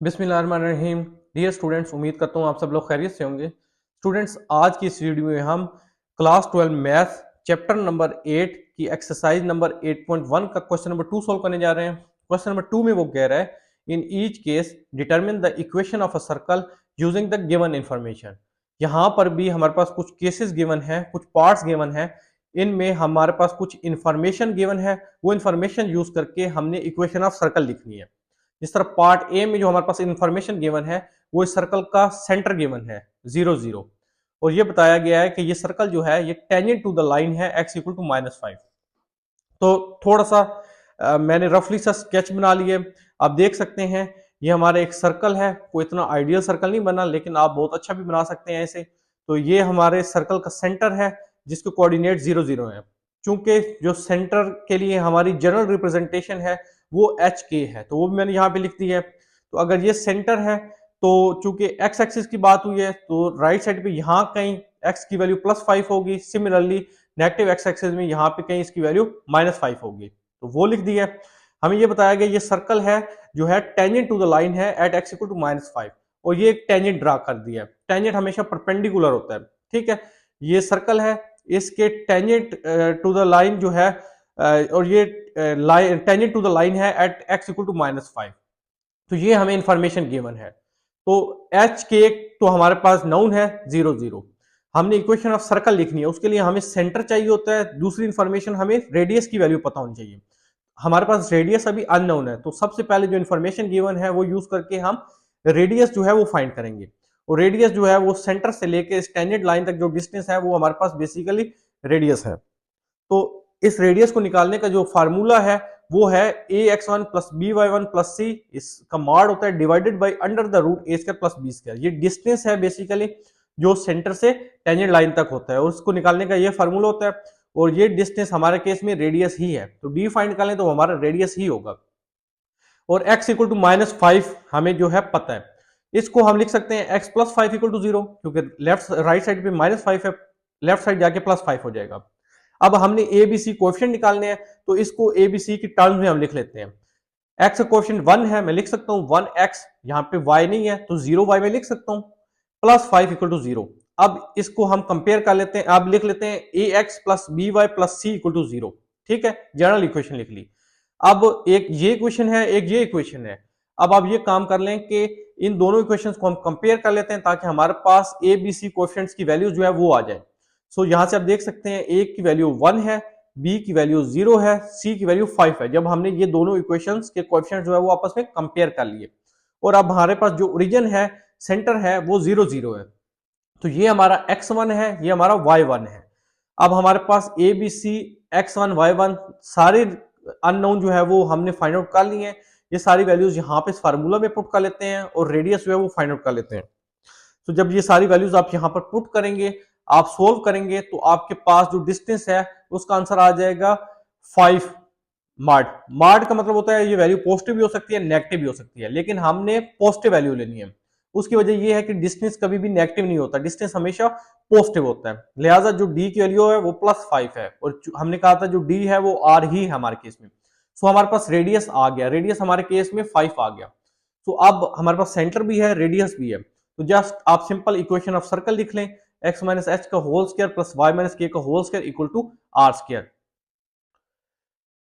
बिस्मिल्लाहिर्रहमानिर्रहीम। Dear students, उम्मीद करता हूँ आप सब लोग खैरियत से होंगे। स्टूडेंट्स, आज की इस वीडियो में हम क्लास 12 मैथ चैप्टर नंबर 8 की एक्सरसाइज नंबर 8.1 का क्वेश्चन नंबर 2 सॉल्व करने जा रहे हैं। क्वेश्चन नंबर 2 में वो कह रहा है, in each case determine the equation of a circle using the given information. यहाँ पर भी हमारे पास कुछ केसेस गिवन है, कुछ पार्ट्स गिवन है, इनमें हमारे पास कुछ इंफॉर्मेशन गिवन है। वो इंफॉर्मेशन यूज करके हमने इक्वेशन ऑफ सर्कल लिखनी है। जिस तरह पार्ट ए में जो हमारे पास इंफॉर्मेशन गिवन है, वो इस सर्कल का सेंटर गिवन है 0 0, और ये बताया गया है कि ये सर्कल जो है ये टेंजेंट टू द लाइन है x इक्वल टू -5। तो थोड़ा सा मैंने रफली सा स्केच बना लिए। आप देख सकते हैं ये हमारा एक सर्कल है, कोई इतना आइडियल सर्कल नहीं बना, लेकिन आप बहुत अच्छा भी बना सकते हैं ऐसे। तो ये हमारे सर्कल का सेंटर है जिसके कोऑर्डिनेट 0 0 है। चूंकि जो सेंटर के लिए हमारी जनरल रिप्रेजेंटेशन है वो एच के है, तो वो भी मैंने यहाँ पे लिख दी है। तो अगर ये सेंटर है तो चूंकि एक्स एक्सिस की बात हुई है तो राइट साइड पे यहाँ कहीं एक्स की वैल्यू +5 होगी। सिमिलरली नेगेटिव एक्स एक्सिस में यहाँ पे कहीं इसकी वैल्यू -5 होगी, तो वो लिख दी है। हमें ये बताया गया ये सर्कल है जो है टेंजेंट टू द लाइन है एट x इक्वल टू -5, और ये एक टेंजेंट ड्रा कर दिया है। टेंजेंट हमेशा परपेंडिकुलर होता है, ठीक है। ये सर्कल है, इसके टेंजेंट टू द लाइन जो है और ये line tangent to the line है एट x इक्वल टू -5। तो ये हमें इंफॉर्मेशन गिवन है। तो एच के तो हमारे पास नाउन है 0 0। हमने इक्वेशन ऑफ सर्कल लिखनी है, उसके लिए हमें सेंटर चाहिए होता है। दूसरी इंफॉर्मेशन हमें रेडियस की वैल्यू पता होनी चाहिए। हमारे पास रेडियस अभी अननोन है, तो सबसे पहले जो इंफॉर्मेशन गिवन है वो यूज करके हम रेडियस जो है वो फाइंड करेंगे। और रेडियस जो है वो सेंटर से लेके स्टैंडर्ड लाइन तक जो डिस्टेंस है वो हमारे पास बेसिकली रेडियस है। तो इस रेडियस को निकालने का जो फार्मूला है वो है a x one plus b y one plus c, इसका मॉड होता है divided by under the root a square plus B square. ये डिस्टेंस है बेसिकली जो सेंटर से टेंजेंट लाइन तक होता है, और उसको निकालने का ये फार्मूला होता है। और ये डिस्टेंस हमारे केस में रेडियस ही है, तो डी फाइंड निकालें तो हमारा रेडियस ही होगा। और x इक्वल टू -5 हमें जो है पता है। इसको हम लिख सकते हैं x प्लस 5 इक्वल टू 0, क्योंकि लेफ्ट राइट साइड पे -5 है, लेफ्ट साइड जाके +5 हो जाएगा। अब हमने ए बी सी कोएफिशिएंट निकालने हैं, तो इसको ए बी सी की टर्म्स में हम लिख लेते हैं। x का कोएफिशिएंट 1 है, मैं लिख सकता हूँ 1x, यहाँ पे y नहीं है तो 0y में लिख सकता हूँ, +5 इक्वल टू 0। अब इसको हम कंपेयर कर लेते हैं, अब लिख लेते हैं a x plus b y plus c equal to 0, ठीक है। जनरल इक्वेशन लिख ली। अब एक ये इक्वेशन है, एक ये इक्वेशन है। अब आप ये काम कर लें कि इन दोनों इक्वेशंस को हम कंपेयर कर लेते हैं ताकि हमारे पास ए बी सी कोएफिशिएंट्स की वैल्यू जो है वो आ जाए। सो यहां से आप देख सकते हैं ए की वैल्यू 1 है, बी की वैल्यू 0 है, सी की वैल्यू 5 है। जब हमने ये दोनों इक्वेशंस के कोएफिशिएंट जो है वो आपस में कंपेयर कर लिए, और अब हमारे पास जो ओरिजिन है, सेंटर है, वो 0 0 है। तो ये हमारा x1 है, ये हमारा y1 है। अब हमारे पास ए बी सी x1 y1 सारे अननोन जो है वो हमने फाइंड आउट कर लिए हैं। ये सारी वैल्यूज यहाँ पे इस फार्मूला में पुट कर लेते हैं, और रेडियस जो है वो फाइंड आउट कर लेते हैं। तो जब ये सारी वैल्यूज आप यहाँ पर पुट करेंगे, आप सोल्व करेंगे, तो आपके पास जो डिस्टेंस है उसका आंसर आ जाएगा 5 मार्ड। मार्ड का मतलब होता है ये वैल्यू पॉजिटिव भी हो सकती है, नेगेटिव भी हो सकती है, लेकिन हमने पॉजिटिव वैल्यू लेनी है। उसकी वजह ये है कि डिस्टेंस कभी भी नेगेटिव नहीं होता, डिस्टेंस हमेशा पॉजिटिव होता है। लिहाजा जो डी की वैल्यू है वो +5 है, और हमने कहा था जो डी है वो आर ही है हमारे केस में। सो हमारे पास रेडियस आ गया, रेडियस हमारे केस में 5 आ गया। तो अब हमारे पास सेंटर भी है, रेडियस भी है। तो जस्ट आप सिंपल इक्वेशन ऑफ सर्कल लिख लें, x माइनस एच का whole square plus y minus K का whole square equal to R square.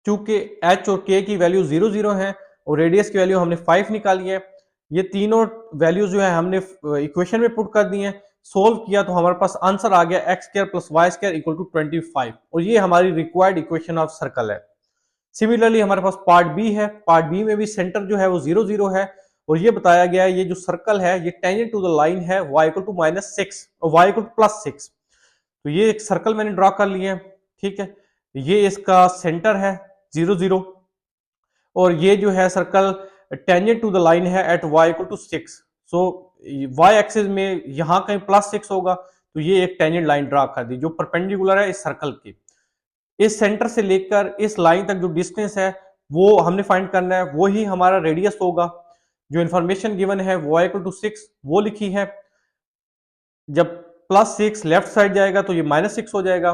चूंकि h और k की वैल्यू 0 0 है और रेडियस की वैल्यू हमने 5 निकाली है, ये तीनों वैल्यूज जो है हमने इक्वेशन में पुट कर दी है। सोल्व किया तो हमारे पास आंसर आ गया x square plus Y square equal to 25, और ये हमारी रिक्वायर्ड इक्वेशन ऑफ सर्कल है। सिमिलरली हमारे पास पार्ट बी है, पार्ट बी में भी सेंटर जो है वो 0 0 है, और ये बताया गया है ये जो सर्कल है ये टेंजेंट टू द लाइन है y इक्वल टू -6 और y इक्वल टू +6। तो ये एक सर्कल मैंने ड्रॉ कर लिया है, ठीक है। ये इसका सेंटर है 0 0, और ये जो है circle tangent to the line है at y equal to 6। So y axis में यहाँ कहीं +6 होगा, तो ये एक टेंजेंट लाइन ड्रॉ कर दी जो परपेंडिकुलर है इस सर्कल के। इस सेंटर से लेकर इस लाइन तक जो डिस्टेंस है वो हमने फाइंड करना है, वो ही हमारा रेडियस होगा। जो इंफॉर्मेशन गिवन है y इक्वल टू 6 वो लिखी है। जब +6 लेफ्ट साइड जाएगा तो ये -6 हो जाएगा।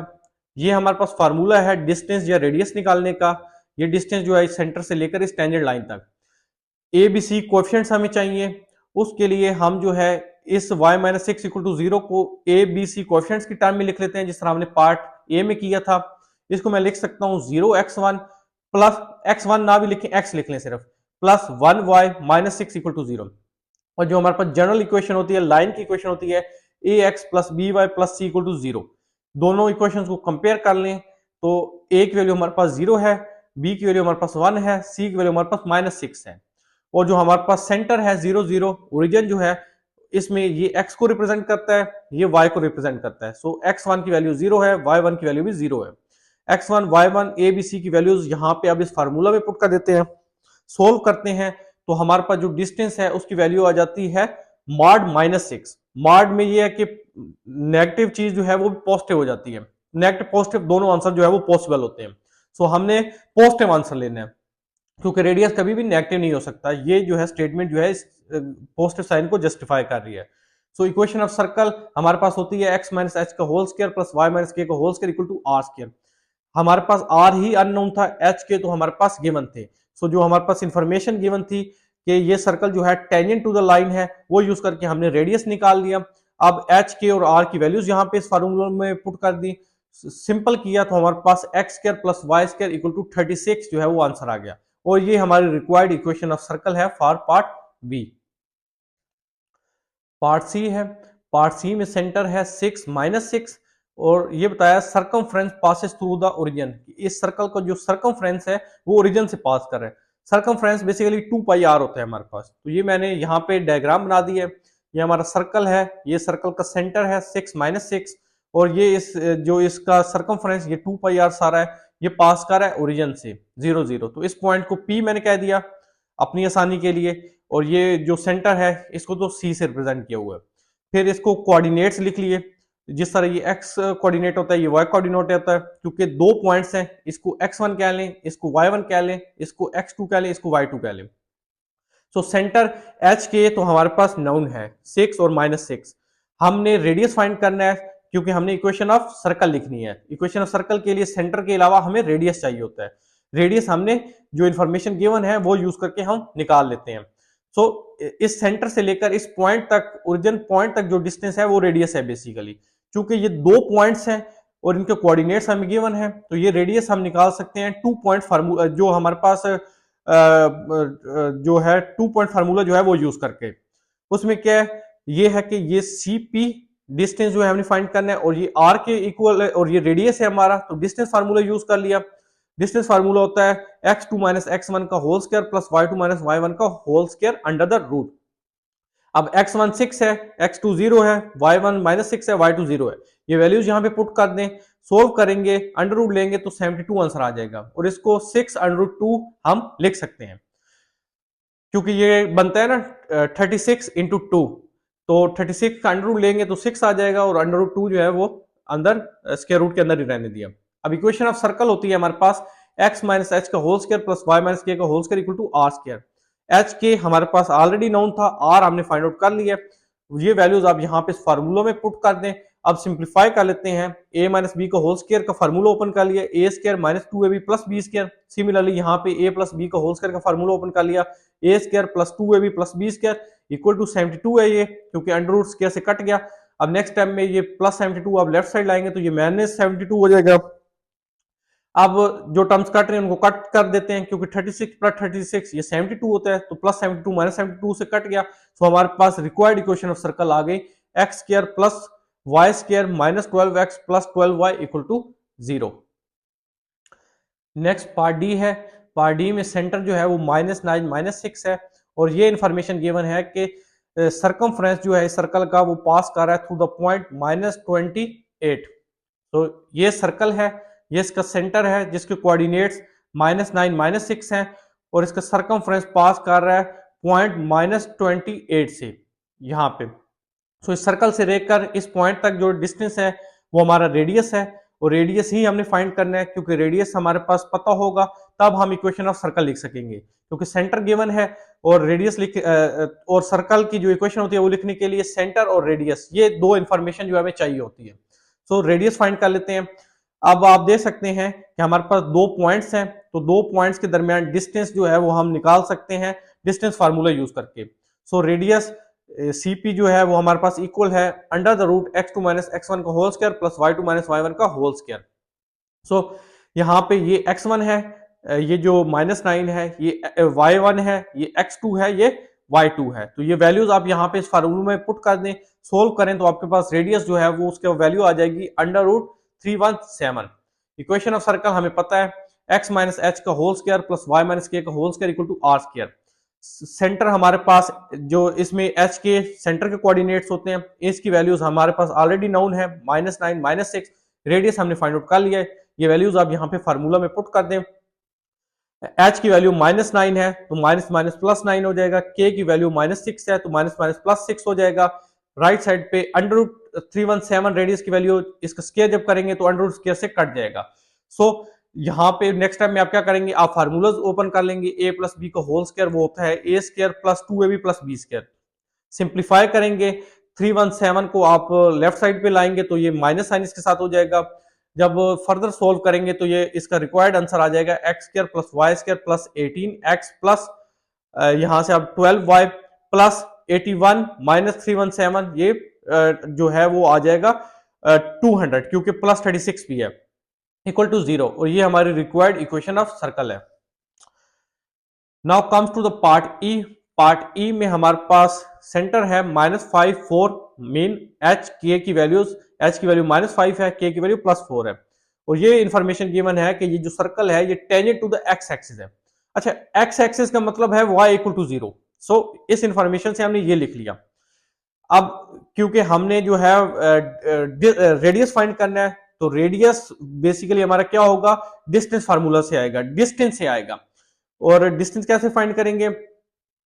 ये हमारे पास फार्मूला है डिस्टेंस या रेडियस निकालने का। ये डिस्टेंस जो है इस सेंटर से लेकर इस टेंजेंट लाइन तक, ए बी सी कोएफिशिएंट्स हमें चाहिए। उसके लिए हम जो है इस y minus six equal to zero को ए बी सी कोएफिशिएंट्स की टर्म में लिख लेते हैं, जिस तरह हमने पार्ट ए में किया था। इसको मैं लिख सकता हूँ zero X one plus X one ना भी लिखें, एक्स लिख लें सिर्फ, plus one Y minus six equal to zero. और जो हमारे पास जनरल इक्वेशन होती है, लाइन की इक्वेशन होती है a x plus b y plus c equal to zero. दोनों इक्वेशंस को कंपेयर कर लें तो ए की वैल्यू हमारे पास जीरो है, बी की वैल्यू हमारे पास वन है, सी की वैल्यू हमारे पास माइनस सिक्स है। और जो हमारे पास सेंटर है जीरो जीरो, ओरिजिन जो है इसमें ये x को रिप्रेजेंट करता है, ये y को रिप्रेजेंट करता है। सो x1 की वैल्यू जीरो है, y1 की वैल्यू भी जीरो है। x1 y1 a b c की वैल्यूज यहाँ पे अब इस फार्मूला में पुट कर देते हैं, सोल्व करते हैं तो हमारे पास जो डिस्टेंस है उसकी वैल्यू आ जाती है मॉड माइनस सिक्स। मॉड में ये है कि नेगेटिव चीज जो है वो पॉजिटिव हो जाती है, नेगेटिव पॉजिटिव दोनों आंसर जो है वो पॉसिबल होते हैं। सो हमने पॉजिटिव आंसर लेना है, क्योंकि रेडियस कभी भी नेगेटिव नहीं हो सकता। ये जो है स्टेटमेंट जो है इस पॉजिटिव साइन को जस्टिफाई कर रही है। सो इक्वेशन ऑफ सर्कल हमारे पास होती है x माइनस एच का whole square plus y minus K का whole square equal to R square. हमारे पास r ही अननोन था, h के तो हमारे पास गिवन थे। सो जो हमारे पास इंफॉर्मेशन गिवन थी कि ये सर्कल जो है टेंजेंट टू द लाइन है, वो यूज करके हमने रेडियस निकाल लिया। अब h के और r की वैल्यूज यहाँ पे इस फार्मूला में पुट कर दी, सिंपल किया तो हमारे पास x square plus Y square equal to 36 जो है वो आंसर आ गया। और ये हमारी रिक्वायर्ड इक्वेशन ऑफ सर्कल है for part B. Part C है, पार्ट सी में सेंटर है सिक्स माइनस सिक्स, और ये बताया circumference passes through the origin. इस सर्कल का जो सरकमफ्रेंस है वो ओरिजिन से पास कर रहा है। सरकमफ्रेंस बेसिकली 2 पाई आर होता है हमारे पास। तो ये मैंने यहाँ पे डायग्राम बना दी है, ये हमारा सर्कल है, ये सर्कल का सेंटर है सिक्स माइनस सिक्स, और ये इस जो इसका सरकमफ्रेंस ये 2 पाई आर सारा है, ये पास कर रहा है ओरिजिन से जीरो जीरो। तो इस पॉइंट को पी मैंने कह दिया अपनी आसानी के लिए, और ये जो सेंटर है इसको तो सी से रिप्रेजेंट किया हुआ है। फिर इसको कोऑर्डिनेट्स लिख लिए, जिस तरह ये एक्स कोऑर्डिनेट होता है ये वाई कोऑर्डिनेट होता है, क्योंकि दो पॉइंट्स हैं, इसको x1 कह लें, इसको y1 कह लें, इसको x2 कह लें, इसको y2 कह लें। सो सेंटर एच के तो हमारे पास नाउन है सिक्स और माइनस सिक्स। हमने रेडियस फाइंड करना है, क्योंकि हमने इक्वेशन ऑफ सर्कल लिखनी है। इक्वेशन ऑफ सर्कल के लिए सेंटर के अलावा हमें रेडियस चाहिए होता है। रेडियस हमने जो इन्फॉर्मेशन गिवन है वो यूज करके हम निकाल लेते हैं। सो इस सेंटर से लेकर इस पॉइंट तक, ओरिजिन पॉइंट तक जो डिस्टेंस है वो रेडियस है बेसिकली। चूंकि ये दो पॉइंट्स हैं और इनके कोऑर्डिनेट्स हमें गिवन है, तो ये रेडियस हम निकाल सकते हैं टू पॉइंट फार्मूला जो हमारे पास जो है टू पॉइंट फार्मूला जो है वो यूज करके। उसमें क्या है, ये है कि ये सी पी डिस्टेंस जो है हमने फाइंड करना है, और ये आर के इक्वल है, और ये रेडियस है हमारा, तो डिस्टेंस फार्मूला यूज कर लिया। डिस्टेंस फार्मूला होता है x2 माइनस x1 का whole square plus y2 minus y1 का whole square under the root. अब x1 6 है, x2 0 है, y1 माइनस सिक्स है, y2 0 है। ये वैल्यूज यहाँ पे पुट कर दें, सोल्व करेंगे, अंडर रूट लेंगे तो 72 आंसर आ जाएगा, और इसको 6 अंडर रूट 2 हम लिख सकते हैं, क्योंकि ये बनता है ना 36 इंटू टू। तो 36 का अंडर रूट लेंगे तो 6 आ जाएगा, और अंडर रूट 2 जो है वो अंदर स्क्वायर रूट के अंदर ही रहने दिया। अब इक्वेशन ऑफ सर्कल होती है हमारे पास x माइनस एच का whole square plus y minus K का whole square equal to R square. H K हमारे पास ऑलरेडी नाउन था, आर हमने फाइंड आउट कर लिया। ये वैल्यूज आप यहाँ पे फार्मूला में पुट कर दें। अब सिंप्लीफाई कर लेते हैं, a माइनस बी का होल स्क्वायर का फार्मूला ओपन कर लिया, A square minus two A B plus B square. Similarly यहाँ पे a प्लस बी का होल स्क्वायर का फार्मूला ओपन कर लिया, A square plus two A B plus B square equal to 72 है ये, क्योंकि अंडर रूट स्क्वायर से कट गया। अब नेक्स्ट टाइम में ये प्लस 72 आप लेफ्ट साइड लाएंगे तो ये माइनस 72 हो जाएगा। अब जो टर्म्स कट रहे हैं उनको कट कर देते हैं, क्योंकि 36 प्लस 36 ये 72 होता है, तो प्लस 72 माइनस 72 से कट गया। तो हमारे पास रिक्वायर्ड इक्वेशन ऑफ सर्कल आ गई X square plus Y square minus 12x plus 12y equal to 0। Next part D है, पार्ट डी में सेंटर जो है वो -9 -6 है, और ये इंफॉर्मेशन गिवन है कि सरकमफ्रेंस जो है सर्कल का वो पास कर रहा है थ्रू द पॉइंट -28। तो ये सर्कल है, ये इसका सेंटर है जिसके कोऑर्डिनेट्स -9 -6 हैं, और इसका सरकमफ्रेंस पास कर रहा है पॉइंट -28 से यहाँ पे। सो इस सर्कल से लेकर इस पॉइंट तक जो डिस्टेंस है वो हमारा रेडियस है, और रेडियस ही हमने फाइंड करना है, क्योंकि रेडियस हमारे पास पता होगा तब हम इक्वेशन ऑफ सर्कल लिख सकेंगे, क्योंकि सेंटर गिवन है और रेडियस लिख और सर्कल की जो इक्वेशन होती है वो लिखने के लिए सेंटर और रेडियस ये दो इंफॉर्मेशन जो हमें चाहिए होती है। सो रेडियस फाइंड कर लेते हैं। अब आप देख सकते हैं कि हमारे पास दो पॉइंट्स हैं, तो दो पॉइंट्स के दरमियान डिस्टेंस जो है वो हम निकाल सकते हैं डिस्टेंस फार्मूला यूज करके। सो रेडियस CP जो है वो हमारे पास इक्वल है under the root x2 minus x1 का whole square plus y2 minus y1 का होल स्क्वायर। सो यहाँ पे ये x1 है, ये जो -9 है, ये y1 है, ये x2 है, ये y2 है। तो ये वैल्यूज आप यहाँ पे इस फार्मूले में पुट कर दें, सोल्व करें तो आपके पास रेडियस जो है वो उसके वैल्यू आ जाएगी under root 317। Equation of circle हमें पता है x माइनस एच का whole square plus y minus K का whole square equal to R square. Centre हमारे पास जो इसमें h के सेंटर के कोऑर्डिनेट्स होते हैं, इसकी वैल्यूज हमारे पास ऑलरेडी नाउन है -9 -6। रेडियस हमने फाइंड आउट कर लिया है, ये वैल्यूज आप यहाँ पे फार्मूला में पुट कर दें। h की वैल्यू -9 है तो माइनस माइनस प्लस 9 हो जाएगा, k की वैल्यू -6 है तो माइनस माइनस प्लस 6 हो जाएगा। राइट साइड पे अंडर रूट 317 रेडियस की वैल्यू, इसका स्क्वायर जब करेंगे तो अंडर रूट स्क्वायर से कट जाएगा। सो यहाँ पे नेक्स्ट टाइम में आप क्या करेंगे, आप फार्मूलाज ओपन कर लेंगे। a प्लस बी का होल स्क्वायर वो होता है a square plus 2ab plus B square. Simplify करेंगे 317 को आप लेफ्ट साइड पे लाएंगे तो ये माइनस साइन इसके साथ हो जाएगा। जब फर्दर सोल्व करेंगे तो ये इसका रिक्वायर्ड आंसर आ जाएगा X square plus Y square plus 18x plus यहां से अब 12y प्लस 81 माइनस 317, ये जो है वो आ जाएगा 200 क्योंकि प्लस 36 भी है इक्वल टू 0, और ये हमारी रिक्वायर्ड इक्वेशन ऑफ सर्कल है। Now comes to the part E. Part E में हमारे पास सेंटर है -5 4 मीन h k की वैल्यूज, h की वैल्यू -5 है, k की वैल्यू +4 है, और ये इंफॉर्मेशन गिवन है कि ये जो सर्कल है ये tangent to the x axis है। अच्छा, x एक्सिस का मतलब है y इक्वल टू 0। सो इस इंफॉर्मेशन से हमने ये लिख लिया। अब क्योंकि हमने जो है रेडियस फाइंड करना है तो रेडियस बेसिकली हमारा क्या होगा, डिस्टेंस फार्मूला से आएगा, डिस्टेंस से आएगा। और डिस्टेंस कैसे फाइंड करेंगे,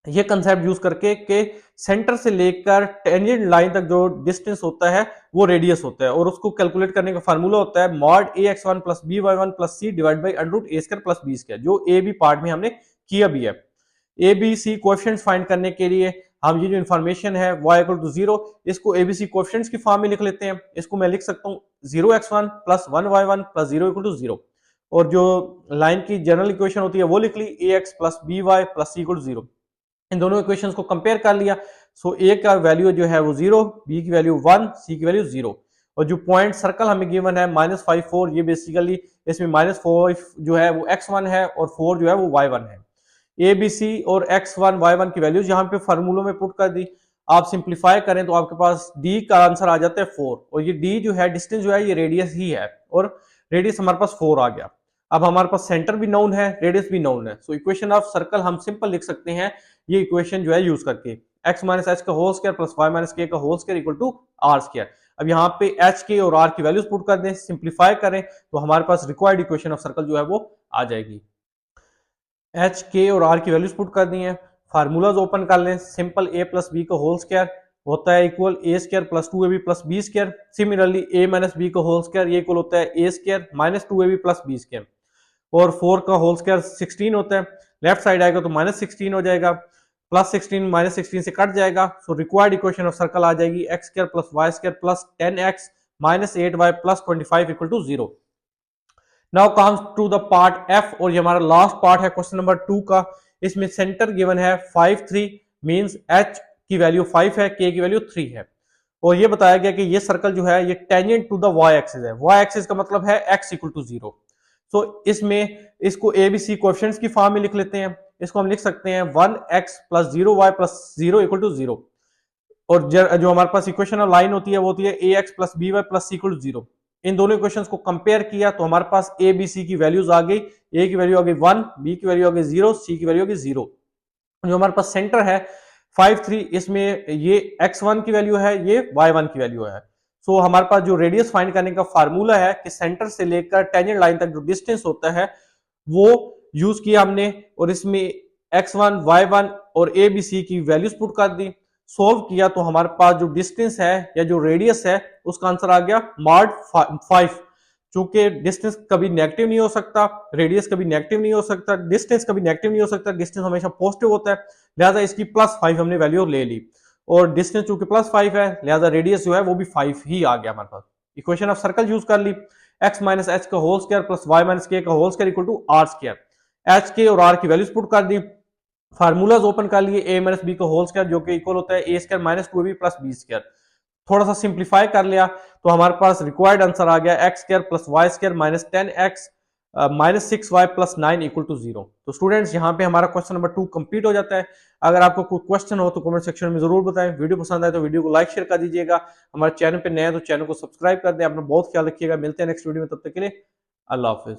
ये कंसेप्ट यूज करके कि सेंटर से लेकर टेंजेंट लाइन तक जो डिस्टेंस होता है वो रेडियस होता है, और उसको कैलकुलेट करने का फार्मूला होता है mod ax1 plus by1 plus c divide by under root a square plus b square, जो ए बी पार्ट में हमने किया भी है। A B C coefficients find करने के लिए हम ये जो इन्फॉर्मेशन है y इक्वल टू 0, इसको एबीसी कोएफिशिएंट्स की फॉर्म में लिख लेते हैं। इसको मैं लिख सकता हूँ 0x1 plus 1y1 plus 0 equal to 0, और जो लाइन की जनरल इक्वेशन होती है वो लिख ली ax plus by plus c equal to 0। इन दोनों इक्वेशंस को कंपेयर कर लिया। सो ए का वैल्यू जो है वो 0, बी की वैल्यू 1, सी की वैल्यू 0, और जो पॉइंट सर्कल हमें गिवन है -5 4, ये बेसिकली इसमें -4 जो है वो x1 है और 4 जो है वो y1 है। ए बी सी और x1 y1 की वैल्यूज यहाँ पे फार्मूलों में पुट कर दी। आप सिंप्लीफाई करें तो आपके पास d का आंसर आ जाता है 4, और ये d जो है डिस्टेंस जो है ये रेडियस ही है, और रेडियस हमारे पास 4 आ गया। अब हमारे पास सेंटर भी नोन है, रेडियस भी नोन है। सो इक्वेशन ऑफ सर्कल हम सिंपल लिख सकते हैं ये इक्वेशन जो है यूज करके, x माइनस एच का whole square plus y minus K का whole square equal to R square. अब यहाँ पे h के और r की वैल्यूज पुट कर दें, सिंप्लीफाई करें तो हमारे पास रिक्वायर्ड इक्वेशन ऑफ सर्कल जो है वो आ जाएगी। h के और r की वैल्यूज पुट कर दी हैं, फार्मूलाज ओपन कर लें। सिंपल a प्लस बी का होल स्क्वायर होता है equal a square plus 2ab plus b square. Similarly a minus B का होल स्क्वायर ये इक्वल होता है a square minus 2ab plus b square, और 4 का होल स्क्वायर 16 होता है। लेफ्ट साइड आएगा तो -16 हो जाएगा, +16 -16 से कट जाएगा। So required equation of circle आ जाएगी x square plus y square plus 10x minus 8y plus 25 equal to 0। Now comes to the part f, और ये हमारा लास्ट पार्ट है क्वेश्चन नंबर 2 का। इसमें सेंटर गिवन है 5 3 मींस h की वैल्यू 5 है, k की वैल्यू 3 है, और ये बताया गया कि ये सर्कल जो है ये tangent to the y axis है। y एक्सिस का मतलब है x इक्वल टू 0। तो इसमें इसको ए बी सी कोएफिशिएंट्स की फॉर्म में लिख लेते हैं। इसको हम लिख सकते हैं 1x plus 0y plus 0 equal to 0, और जो हमारे पास इक्वेशन ऑफ लाइन होती है वो होती है ax plus by plus c equal to 0। इन दोनों इक्वेशंस को कंपेयर किया तो हमारे पास ए बी सी की वैल्यूज आ गई, a की वैल्यू आ गई 1, b की वैल्यू आ गई 0, c की वैल्यू आ गई 0। जो हमारे पास सेंटर है 5 3, इसमें ये x1 की वैल्यू है, ये y1 की वैल्यू है। सो हमारे पास जो रेडियस फाइंड करने का फार्मूला है कि सेंटर से लेकर टेंजेंट लाइन तक जो डिस्टेंस होता है वो यूज किया हमने, और इसमें x1 y1 और a b c की वैल्यूज पुट कर दी। सोल्व किया तो हमारे पास जो डिस्टेंस है या जो रेडियस है उसका आंसर आ गया मॉड 5। चूंकि डिस्टेंस कभी नेगेटिव नहीं हो सकता, रेडियस कभी नेगेटिव नहीं हो सकता, डिस्टेंस कभी नेगेटिव नहीं हो सकता, डिस्टेंस हमेशा पॉजिटिव होता है, लिहाजा इसकी +5 हमने वैल्यू ले ली, और डिस्टेंस चूंकि +5 है लिहाजा रेडियस जो है वो भी 5 ही आ गया हमारे पास। इक्वेशन ऑफ सर्कल यूज कर ली, x माइनस एच का whole square plus y minus K का whole square equal to R square. h के और r की वैल्यूज पुट कर दी, फार्मूलाज ओपन कर लिए, ए माइनस बी का होल स्क्वायर जो कि इक्वल होता है A square minus 2ab plus B square. थोड़ा सा सिंप्लीफाई कर लिया तो हमारे पास रिक्वायर्ड आंसर आ गया X square plus Y square minus 10x minus 6y plus 9 equal to 0। तो स्टूडेंट्स यहाँ पे हमारा क्वेश्चन नंबर 2 कंप्लीट हो जाता है। अगर आपको कोई क्वेश्चन हो तो कमेंट सेक्शन में जरूर बताएं। वीडियो पसंद आए तो वीडियो को लाइक शेयर कर दीजिएगा। हमारे चैनल पे नए हैं तो चैनल को सब्सक्राइब कर दें। अपना बहुत ख्याल रखिएगा। मिलते हैं नेक्स्ट वीडियो में, तब तक के लिए अल्लाह हाफिज।